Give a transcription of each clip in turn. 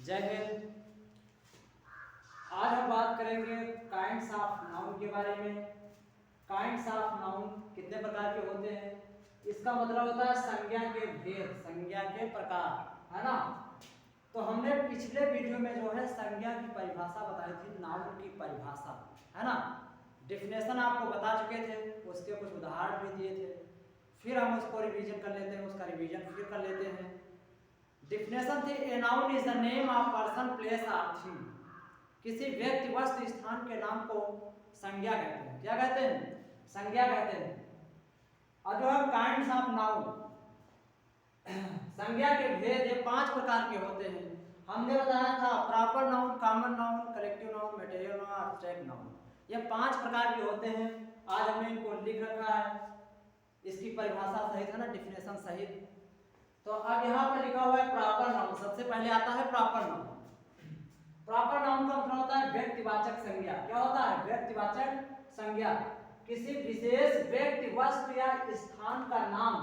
जय हिंद। आज हम बात करेंगे काइंड्स ऑफ नाउन के बारे में। काइंड्स ऑफ नाउन कितने प्रकार के होते हैं, इसका मतलब होता है संज्ञा के भेद, संज्ञा के प्रकार, है ना। तो हमने पिछले वीडियो में जो है संज्ञा की परिभाषा बताई थी, नाउन की परिभाषा, है ना। डेफिनेशन आपको बता चुके थे, उसके कुछ उदाहरण भी दिए थे। फिर हम उसको रिवीजन कर लेते हैं, उसका रिवीजन फिर कर लेते हैं। डेफिनेशन थी a noun is the name of person place और थिंग। किसी व्यक्ति वस्तु स्थान के नाम को संज्ञा कहते हैं। क्या कहते हैं? संज्ञा कहते हैं। और जो है काइंड्स ऑफ नाउन, संज्ञा के भेद ये 5 प्रकार के होते हैं। हमने बताया था proper noun, common noun, collective noun, material noun, abstract noun, ये 5 प्रकार के होते हैं। आज हमने इनको लिख रखा है, इसकी परिभाषा सहित, है ना, डेफिनेशन सहित। तो अब यहाँ पर लिखा हुआ है प्रॉपर नाउन। सबसे पहले आता है प्रॉपर नाउन। प्रॉपर नाउन का मतलब होता है व्यक्तिवाचक संज्ञा। क्या होता है? व्यक्तिवाचक संज्ञा। किसी विशेष व्यक्ति, वस्तु या स्थान का नाम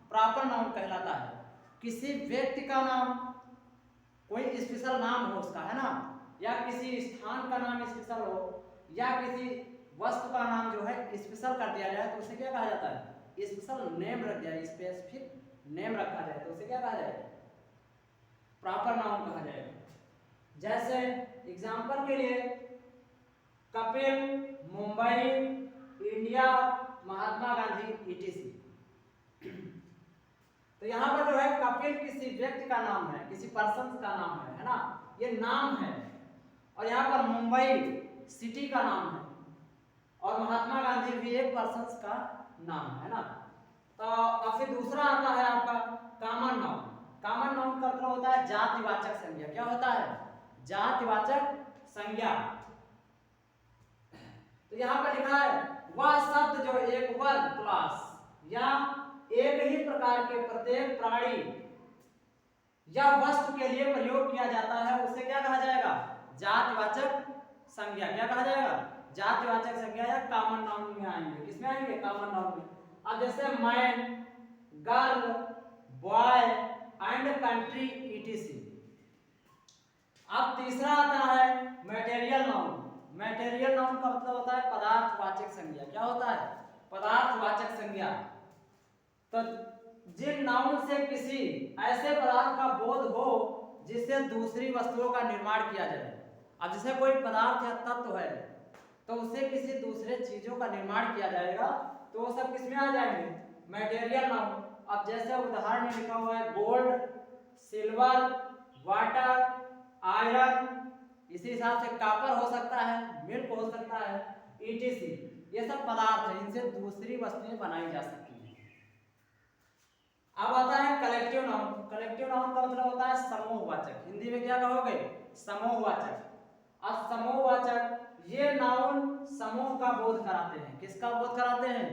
प्रॉपर नाउन कहलाता है। किसी व्यक्ति का नाम, कोई स्पेशल नाम हो उसका, है ना, या किसी स्थान का नाम स्पेशल हो, या किसी वस्तु का नाम जो है स्पेशल कर दिया जाए तो उसे क्या कहा जाता है? स्पेशल नेम रख दिया, स्पेसिफिक नेम रखा जाए तो उसे क्या कहा जाएगा? प्रॉपर नाउन कहा जाएगा। जैसे एग्जांपल के लिए कपिल, मुंबई, इंडिया, महात्मा गांधी, ईटीसी। तो यहाँ पर जो है कपिल किसी व्यक्ति का नाम है, किसी पर्सन का नाम है ना, ये नाम है। और यहाँ पर मुंबई सिटी का नाम है, और महात्मा गांधी भी एक पर्सन का नाम है ना। तो अब फिर दूसरा आता है आपका कॉमन नाउन। कॉमन नाउन का मतलब होता है जातिवाचक संज्ञा। क्या होता है? जातिवाचक संज्ञा। तो यहाँ पर लिखा है वह शब्द जो एक वर्ग, क्लास या एक ही प्रकार के प्रत्येक प्राणी या वस्तु के लिए प्रयोग किया जाता है, उसे क्या कहा जाएगा? जातिवाचक संज्ञा। क्या कहा जाएगा? जातिवाचक संज्ञा या कॉमन नाउन में आएंगे। किसमें आएंगे? कॉमन नाउन में। अब जैसे man, girl, boy and country, etc. अब तीसरा आता है मटेरियल नाउन। मटेरियल नाउन का मतलब होता है पदार्थवाचक संज्ञा। क्या होता है? पदार्थवाचक संज्ञा। तो जिन नाउन से किसी ऐसे पदार्थ का बोध हो जिससे दूसरी वस्तुओं का निर्माण किया जाए। अब जैसे कोई पदार्थ या तत्व है तो उससे किसी दूसरे चीजों का निर्माण किया जाएगा, तो वो सब किसमें आ जाएंगे? Material noun. अब जैसे उदाहरण में लिखा हुआ है गोल्ड, सिल्वर, वाटर, आयरन, इसी हिसाब से कॉपर हो सकता है, मिल्क हो सकता है, ईटीसी। ये सब पदार्थ है, इनसे दूसरी वस्तुएं बनाई जा सकती हैं। अब आता है कलेक्टिव नाउन। कलेक्टिव नाउन का मतलब होता है समूहवाचक। हिंदी में क्या कहोगे? समूहवाचक। अब समूहवाचक ये नाउन समूह का बोध कराते हैं। किसका बोध कराते हैं?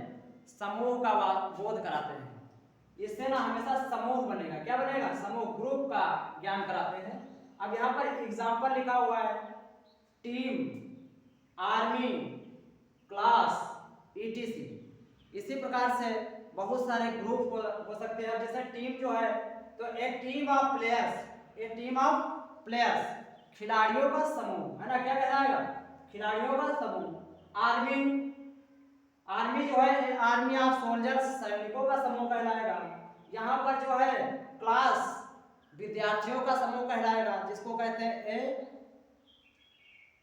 समूह का बोध कराते हैं। इससे ना हमेशा समूह बनेगा। क्या बनेगा? समूह, ग्रुप का ज्ञान कराते हैं। अब यहाँ पर एग्जाम्पल लिखा हुआ है टीम, आर्मी, क्लास, ईटीसी। इसी प्रकार से बहुत सारे ग्रुप हो सकते हैं। जैसे टीम जो है तो एक टीम ऑफ प्लेयर्स, एक टीम ऑफ प्लेयर्स, खिलाड़ियों का समूह, है ना। क्या कहलाएगा? खिलाड़ियों का समूह। आर्मी, आर्मी जो है आर्मी ऑफ सोल्जर्स, सैनिकों का समूह कहलाएगा। यहाँ पर जो है क्लास, विद्यार्थियों का समूह कहलाएगा, जिसको कहते हैं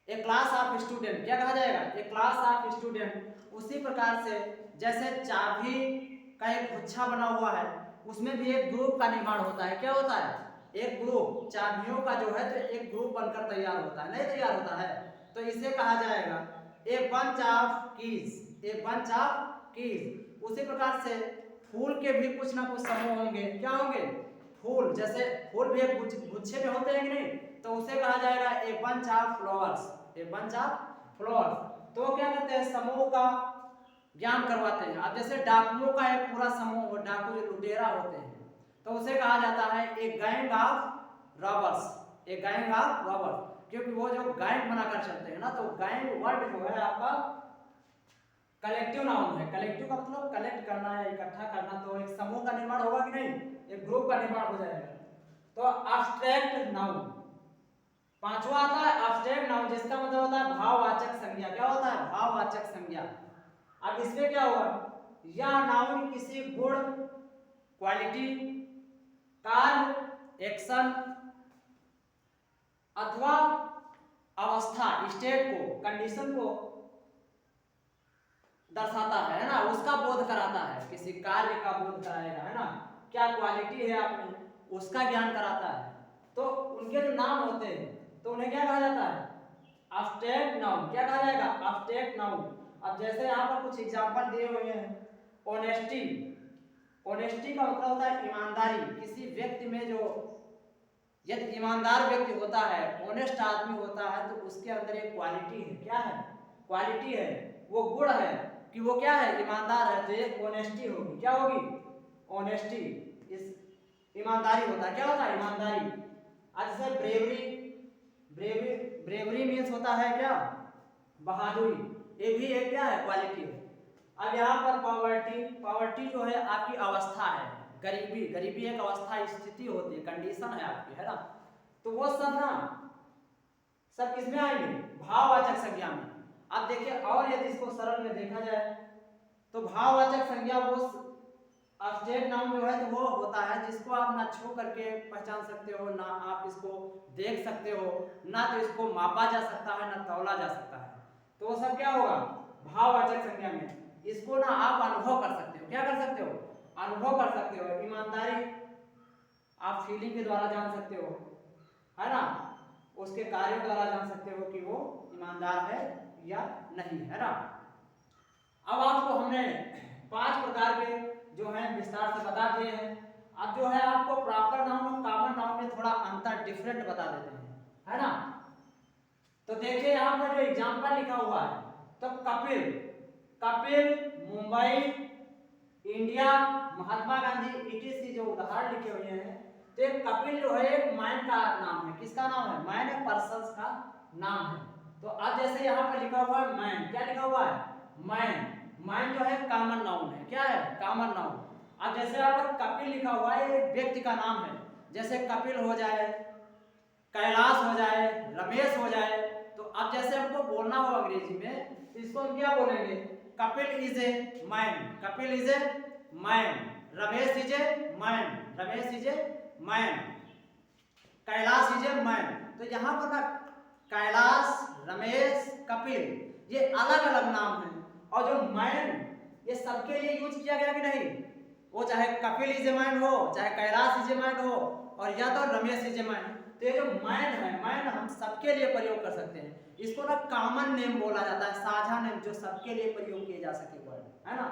ए क्लास ऑफ स्टूडेंट। क्या कहा जाएगा? ए क्लास ऑफ स्टूडेंट। उसी प्रकार से जैसे चाबी का एक गुच्छा बना हुआ है, उसमें भी एक ग्रुप का निर्माण होता है। क्या होता है? एक ग्रुप, चाबियों का जो है तो एक ग्रुप बनकर तैयार होता है, नहीं तैयार होता है, तो इसे कहा जाएगा a bunch of keys, a bunch of keys. उसी प्रकार से फूल के भी कुछ ना कुछ समूह होंगे। क्या होंगे? फूल, जैसे फूल भी एक गुच्छे में होते हैं कि नहीं, तो उसे कहा जाएगा a bunch of flowers, a bunch of flowers. तो क्या करते हैं? समूह का ज्ञान करवाते हैं। अब जैसे डाकुओं का एक पूरा समूह, डाकू जो लुटेरा होते हैं, तो उसे कहा जाता है a gang of robbers, a gang of robbers. क्योंकि वो जो गैंग बनाकर चलते हैं ना, तो गैंग वर्ड जो है आपका कलेक्टिव नाउन है। कलेक्टिव का मतलब कलेक्ट करना है, इकट्ठा करना। तो एक समूह का निर्माण होगा कि नहीं? एक ग्रुप का निर्माण हो जाएगा। तो एब्स्ट्रैक्ट नाउन, पांचवा आता है एब्स्ट्रैक्ट नाउन, जिसका मतलब होता है भाववाचक संज्ञा। क्या होता है? भाववाचक संज्ञा। अब इसमें क्या हुआ? यह नाउन किसी गुण, क्वालिटी, कार्य, एक्शन अथवा अवस्था, स्टेट को, कंडीशन को दर्शाता है ना, उसका बोध कराता है। किसी कार्य का बोध कराएगा, है ना, क्या क्वालिटी है आप में, उसका ज्ञान कराता है। तो उनके जो नाम होते हैं तो उन्हें क्या कहा जाता है? Abstract noun. क्या कहा जाएगा? Abstract noun. अब जैसे यहाँ पर कुछ एग्जांपल दिए हुए हैं। ऑनेस्टी, ऑनेस्टी का मतलब होता है ईमानदारी। किसी व्यक्ति में जो, यदि ईमानदार व्यक्ति होता है, ऑनेस्ट आदमी होता है, तो उसके अंदर एक क्वालिटी है। क्या है? क्वालिटी है, वो गुण है कि वो क्या है? ईमानदार है। तो एक ऑनेस्टी होगी। क्या होगी? ऑनेस्टी। इस ईमानदारी होता है। क्या होता है? ईमानदारी। जैसे ब्रेवरी, ब्रेवरी मीन्स होता है क्या? बहादुरी। ये भी एक क्या है? क्वालिटी है। अब यहाँ पर पॉवर्टी, पॉवर्टी जो है आपकी अवस्था है। गरीबी, गरीबी एक अवस्था, स्थिति होती है, कंडीशन है आपकी, है ना। तो वो सब ना, सब किसमें आएंगे? भाववाचक संज्ञा में। अब देखिए, और यदि इसको सरल में देखा जाए तो भाववाचक संज्ञा वो एब्स्ट्रैक्ट नाउन जो है तो वो होता है जिसको आप ना छू करके पहचान सकते हो, ना आप इसको देख सकते हो, ना तो इसको मापा जा सकता है, ना तौला जा सकता है। तो वो सब क्या होगा? भाववाचक संज्ञा में। इसको ना आप अनुभव कर सकते हो। क्या कर सकते हो? अनुभव कर सकते हो। ईमानदारी आप फीलिंग के द्वारा जान सकते हो, है ना, उसके कार्यों द्वारा जान सकते हो कि वो ईमानदार है या नहीं, है ना। अब आपको हमने 5 प्रकार के जो है विस्तार से बता दिए हैं। अब जो है आपको प्रॉपर नाउन और कॉमन नाउन में थोड़ा अंतर, डिफरेंट बता देते हैं, है ना। तो देखिए यहाँ पर जो एग्जांपल लिखा हुआ है, तो कपिल, कपिल, मुंबई, इंडिया, महात्मा गांधी, ईटीसी जो उदाहरण लिखे हुए हैं। तो एक कपिल जो है एक मैन का नाम है। किसका नाम है? मैन एक पर्सन का नाम है। तो अब जैसे यहाँ पर लिखा हुआ है मैन, क्या लिखा हुआ है? मैन। मैन जो है कॉमन नाउन है। क्या है? Common noun. अब जैसे यहाँ पर कपिल लिखा हुआ है, एक व्यक्ति का नाम है। जैसे कपिल हो जाए, कैलाश हो जाए, रमेश हो जाए। तो अब जैसे हमको बोलना हो अंग्रेजी में, तो इसको हम क्या बोलेंगे? Kapil is a man, Kapil is a man, Ramesh is a man, Ramesh is a man, Kailash is a man. तो यहाँ पर ना कैलाश, रमेश, कपिल, ये अलग अलग नाम हैं। और जो मैन, ये सबके लिए यूज किया गया कि नहीं? वो चाहे कपिल इज ए मैन हो, चाहे कैलाश इज ए मैन हो, और या तो रमेश इज ए मैन। तो ये जो मैन है, मैन हम सबके लिए प्रयोग कर सकते हैं। इसको ना कॉमन नेम बोला जाता है, साझा नेम, जो सबके लिए प्रयोग किए जा सके वर्ड, है ना।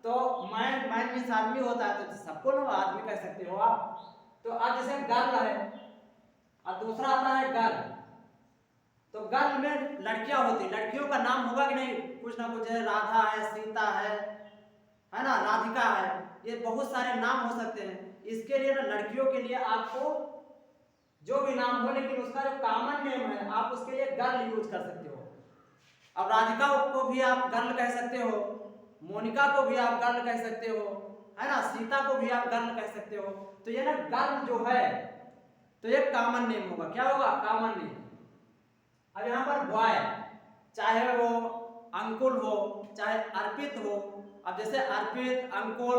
तो मैन, मैन मीन्स आदमी होता है, तो सबको ना आदमी कह सकते हो आप। तो अब जैसे गर्ल है, और दूसरा आता है गर्ल। तो गर्ल में लड़कियां होती, लड़कियों का नाम होगा कि नहीं? कुछ ना कुछ है, राधा है, सीता है ना, राधिका है, ये बहुत सारे नाम हो सकते हैं। इसके लिए ना लड़कियों के लिए आपको जो भी नाम हो, लेकिन उसका जो कॉमन नेम है आप उसके लिए गर्ल यूज कर सकते हो। अब राधिका को भी आप गर्ल कह सकते हो, मोनिका को भी आप गर्ल कह सकते हो, है ना, सीता को भी आप गर्ल कह सकते हो। तो ये ना गर्ल जो है तो ये कॉमन नेम होगा। क्या होगा? Common name. अब यहाँ पर बॉय, चाहे वो अंकुल हो, चाहे अर्पित हो। अब जैसे अर्पित, अंकुल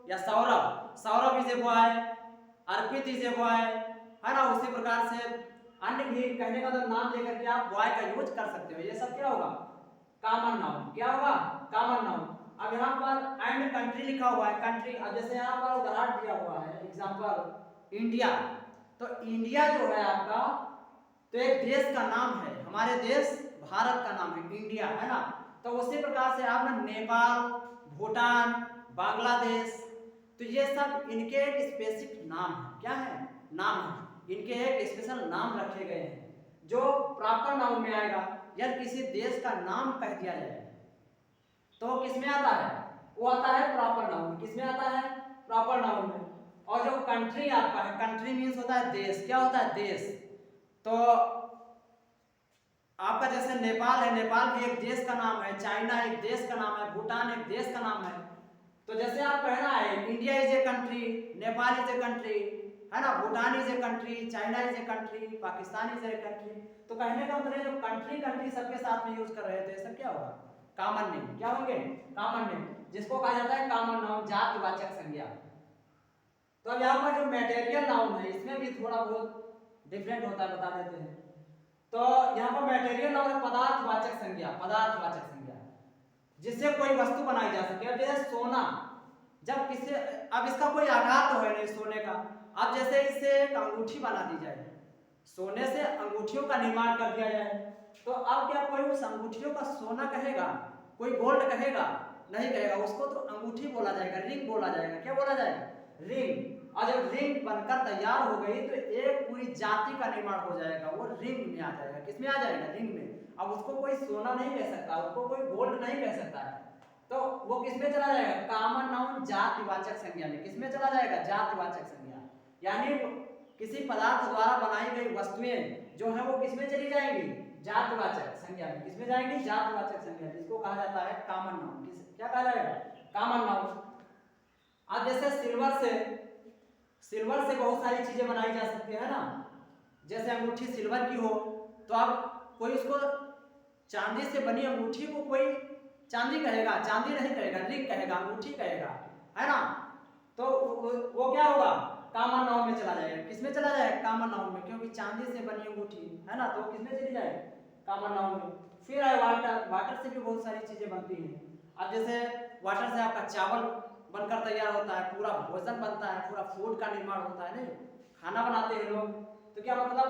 या Saurabh, Saurabh is a boy, Arpit is a boy, है ना। उसी प्रकार से अन्य भी कहने का तो नाम लेकर के आप बॉय का यूज कर सकते हो। ये सब क्या होगा? Common noun. क्या होगा? Common noun. अब यहाँ पर एंड कंट्री लिखा हुआ है, कंट्री। अब जैसे यहाँ पर उदाहरण दिया हुआ है, एग्जांपल इंडिया। तो इंडिया जो है आपका, तो एक देश का नाम है, हमारे देश भारत का नाम है इंडिया, है ना। तो उसी प्रकार से आप नेपाल, भूटान, बांग्लादेश, तो ये सब इनके एक स्पेसिफिक नाम है। क्या है? नाम है। इनके एक स्पेशल नाम रखे गए हैं जो प्रॉपर नाउन में आएगा। यदि किसी देश का नाम कह दिया जाए तो किस में आता है? वो आता है प्रॉपर नाउन। किस में आता है? प्रॉपर नाउन में। और जो कंट्री आपका है, कंट्री मीन्स होता है देश। क्या होता है? देश। तो आपका जैसे नेपाल है, नेपाल भी एक देश का नाम है, चाइना एक देश का नाम है, भूटान एक देश का नाम है। तो जैसे आप कहना है India is a country, Nepal is a country, है ना, Bhutan is a country, China is a country, Pakistan is a country. तो कहने का मतलब जो कंट्री कंट्री सबके साथ में यूज कर रहे थे, सब क्या होगा, कॉमन नेम। क्या होंगे, कॉमन नेम, जिसको कहा जाता है कॉमन नाउन, जातिवाचक संज्ञा। तो अब यहाँ पर जो मटेरियल नाउन है इसमें भी थोड़ा बहुत डिफरेंट होता है, बता देते हैं। तो यहाँ पर मटेरियल नाउन है पदार्थवाचक संज्ञा, पदार्थवाचक संज्ञा, जिससे कोई वस्तु बनाई जा सके। जैसे सोना, जब किसी, अब इसका कोई आकार तो है नहीं सोने का, अब जैसे इससे एक अंगूठी बना दी जाए, सोने से अंगूठियों का निर्माण कर दिया जाए, तो अब क्या कोई उस अंगूठियों का सोना कहेगा, कोई गोल्ड कहेगा, नहीं कहेगा, उसको तो अंगूठी बोला जाएगा, रिंग बोला जाएगा। क्या बोला जाएगा, रिंग। और जब रिंग बनकर तैयार हो गई तो एक पूरी जाति का निर्माण हो जाएगा, वो रिंग में आ जाएगा। किसमें आ जाएगा, रिंग में। अब उसको कोई सोना नहीं कह सकता, उसको कोई गोल्ड नहीं कह सकता है, तो वो किसमें चला जाएगा, कॉमन नाउन जातिवाचक संज्ञा में। किसमें चला जाएगा, जातिवाचक संज्ञा। यानी किसी पदार्थ द्वारा बनाई गई वस्तुएं जो है वो किसमें चली जाएंगी, जातिवाचक संज्ञा में। किसमें जाएंगी, जातिवाचक संज्ञा, जिसको कहा जाता है कॉमन नाउन। क्या कहा जाएगा, कॉमन नाउन। अब जैसे सिल्वर से बहुत सारी चीजें बनाई जा सकती है ना, जैसे अंगूठी सिल्वर की हो, तो अब कोई उसको चांदी से बनी अंगूठी को कोई चांदी कहेगा, चांदी नहीं कहेगा, रिंग कहेगा, अंगूठी कहेगा, है ना। तो वो क्या होगा, कॉमन नाउन में चला जाएगा। किसमें चला जाएगा, कॉमन नाउन में, क्योंकि चांदी से बनी अंगूठी है ना, तो किसमें चली जाए, कॉमन नाउन में। फिर है वाटर, वाटर से भी बहुत सारी चीजें बनती हैं। अब जैसे वाटर से आपका चावल बनकर तैयार होता है, पूरा भोजन बनता है, पूरा फूड का निर्माण होता है, नहीं, खाना बनाते हैं लोग। तो क्या मतलब,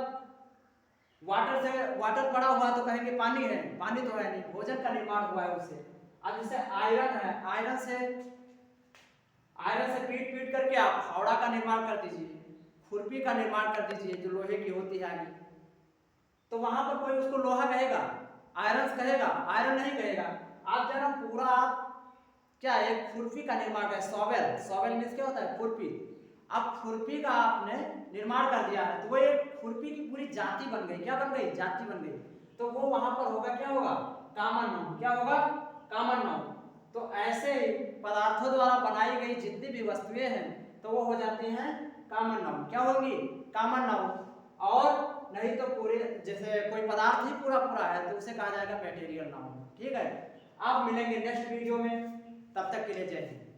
वाटर से, वाटर पड़ा हुआ तो कहेंगे पानी है, पानी तो है नहीं, भोजन का निर्माण हुआ है उससे। अब जैसे आयरन है, आयरन से पीट पीट करके आप फावड़ा का निर्माण कर दीजिए, खुरपी का निर्माण कर दीजिए जो लोहे की होती है आगे, तो वहां पर कोई उसको लोहा कहेगा, आयरन कहेगा, आयरन नहीं कहेगा। आप जरा पूरा आप क्या, एक खुरपी का निर्माण है, सॉवेल, सॉवेल मीन्स क्या होता है, खुरपी। अब खुरपी का आपने निर्माण कर दिया है, तो वो एक खुरपी की पूरी जाति बन गई। क्या बन गई, जाति बन गई। तो वो वहां पर होगा, क्या होगा, कॉमन नाउन। क्या होगा, कॉमन नाउन। तो ऐसे पदार्थों द्वारा बनाई गई जितनी भी वस्तुएं हैं तो वो हो जाती हैं कॉमन नाउन। क्या होगी, कॉमन नाउन। और नहीं तो पूरे, जैसे कोई पदार्थ ही पूरा पूरा है तो उसे कहा जाएगा मटेरियल नाउन। ठीक है, आप मिलेंगे नेक्स्ट वीडियो में, तब तक के लिए जय हिंद।